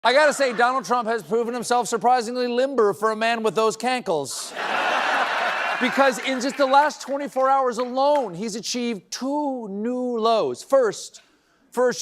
I gotta say, Donald Trump has proven himself surprisingly limber for a man with those cankles. Because in just the last 24 hours alone, he's achieved 2 new lows. First,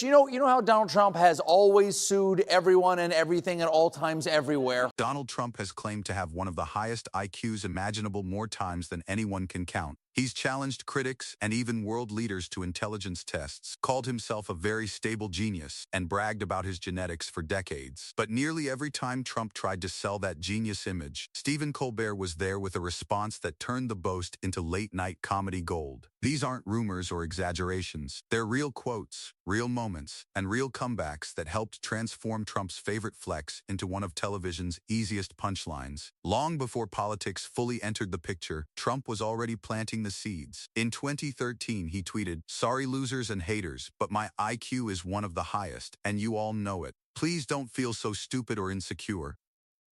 you know how Donald Trump has always sued everyone and everything at all times everywhere? Donald Trump has claimed to have one of the highest IQs imaginable more times than anyone can count. He's challenged critics and even world leaders to intelligence tests, called himself a very stable genius, and bragged about his genetics for decades. But nearly every time Trump tried to sell that genius image, Stephen Colbert was there with a response that turned the boast into late-night comedy gold. These aren't rumors or exaggerations. They're real quotes, real moments, and real comebacks that helped transform Trump's favorite flex into one of television's easiest punchlines. Long before politics fully entered the picture, Trump was already planting the seeds. In 2013, he tweeted, "Sorry losers and haters, but my IQ is one of the highest, and you all know it. Please don't feel so stupid or insecure.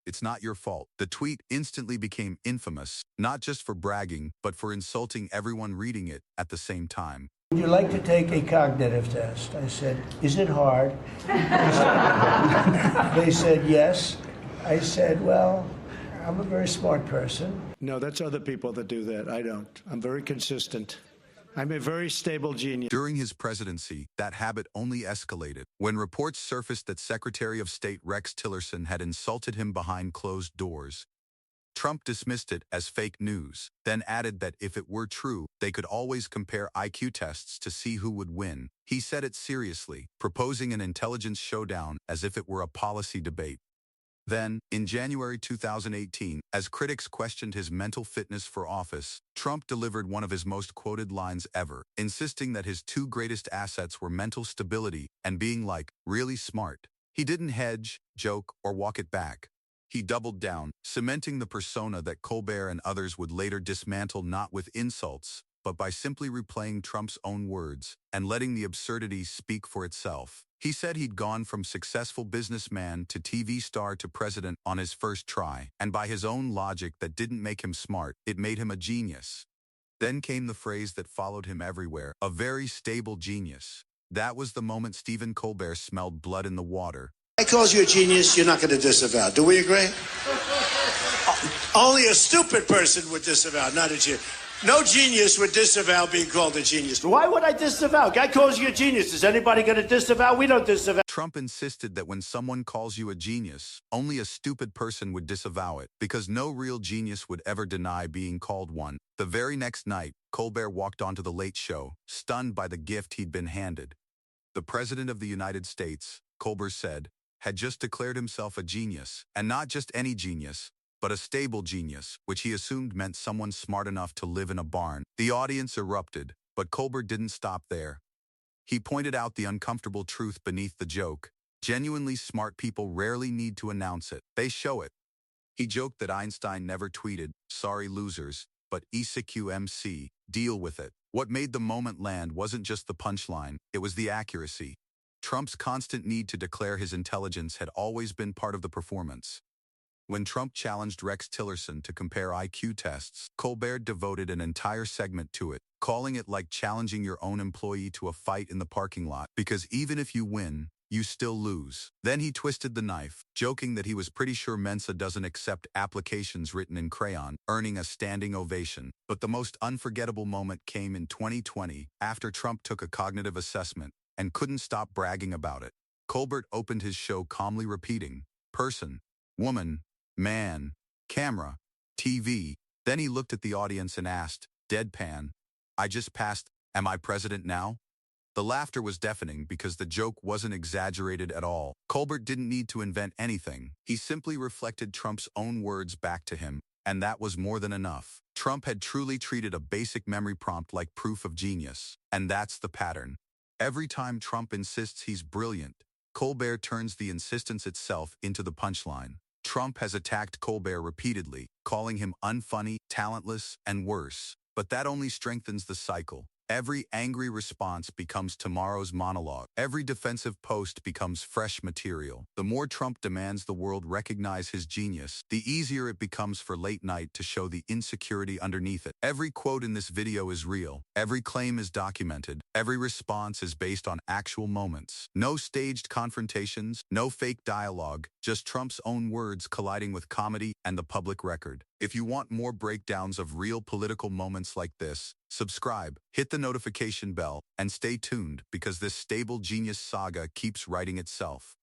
It's not your fault." The tweet instantly became infamous, not just for bragging, but for insulting everyone reading it at the same time. "Would you like to take a cognitive test?" I said, "Is it hard?" They said, "Yes." I said, "Well, I'm a very smart person." No, that's other people that do that. I don't. I'm very consistent. I'm a very stable genius. During his presidency, that habit only escalated. When reports surfaced that Secretary of State Rex Tillerson had insulted him behind closed doors, Trump dismissed it as fake news, then added that if it were true, they could always compare IQ tests to see who would win. He said it seriously, proposing an intelligence showdown as if it were a policy debate. Then, in January 2018, as critics questioned his mental fitness for office, Trump delivered one of his most quoted lines ever, insisting that his 2 greatest assets were mental stability and being like, really smart. He didn't hedge, joke, or walk it back. He doubled down, cementing the persona that Colbert and others would later dismantle not with insults, but by simply replaying Trump's own words and letting the absurdity speak for itself. He said he'd gone from successful businessman to TV star to president on his first try, and by his own logic that didn't make him smart, it made him a genius. Then came the phrase that followed him everywhere, a very stable genius. That was the moment Stephen Colbert smelled blood in the water. I calls you a genius, you're not going to disavow. Do we agree? Only a stupid person would disavow, not a genius. No genius would disavow being called a genius. Why would I disavow? Guy calls you a genius. Is anybody going to disavow? We don't disavow. Trump insisted that when someone calls you a genius, only a stupid person would disavow it, because no real genius would ever deny being called one. The very next night, Colbert walked onto The Late Show, stunned by the gift he'd been handed. The President of the United States, Colbert said, had just declared himself a genius, and not just any genius, but a stable genius, which he assumed meant someone smart enough to live in a barn. The audience erupted, but Colbert didn't stop there. He pointed out the uncomfortable truth beneath the joke. Genuinely smart people rarely need to announce it. They show it. He joked that Einstein never tweeted, "Sorry losers," but ECQMC, deal with it. What made the moment land wasn't just the punchline, it was the accuracy. Trump's constant need to declare his intelligence had always been part of the performance. When Trump challenged Rex Tillerson to compare IQ tests, Colbert devoted an entire segment to it, calling it like challenging your own employee to a fight in the parking lot, because even if you win, you still lose. Then he twisted the knife, joking that he was pretty sure Mensa doesn't accept applications written in crayon, earning a standing ovation. But the most unforgettable moment came in 2020, after Trump took a cognitive assessment and couldn't stop bragging about it. Colbert opened his show calmly repeating, "Person, woman, man, camera, TV." Then he looked at the audience and asked, deadpan, "I just passed, am I president now?" The laughter was deafening because the joke wasn't exaggerated at all. Colbert didn't need to invent anything. He simply reflected Trump's own words back to him, and that was more than enough. Trump had truly treated a basic memory prompt like proof of genius, and that's the pattern. Every time Trump insists he's brilliant, Colbert turns the insistence itself into the punchline. Trump has attacked Colbert repeatedly, calling him unfunny, talentless, and worse. But that only strengthens the cycle. Every angry response becomes tomorrow's monologue. Every defensive post becomes fresh material. The more Trump demands the world recognize his genius, the easier it becomes for late night to show the insecurity underneath it. Every quote in this video is real. Every claim is documented. Every response is based on actual moments. No staged confrontations, no fake dialogue, just Trump's own words colliding with comedy and the public record. If you want more breakdowns of real political moments like this, subscribe, hit the notification bell, and stay tuned because this stable genius saga keeps writing itself.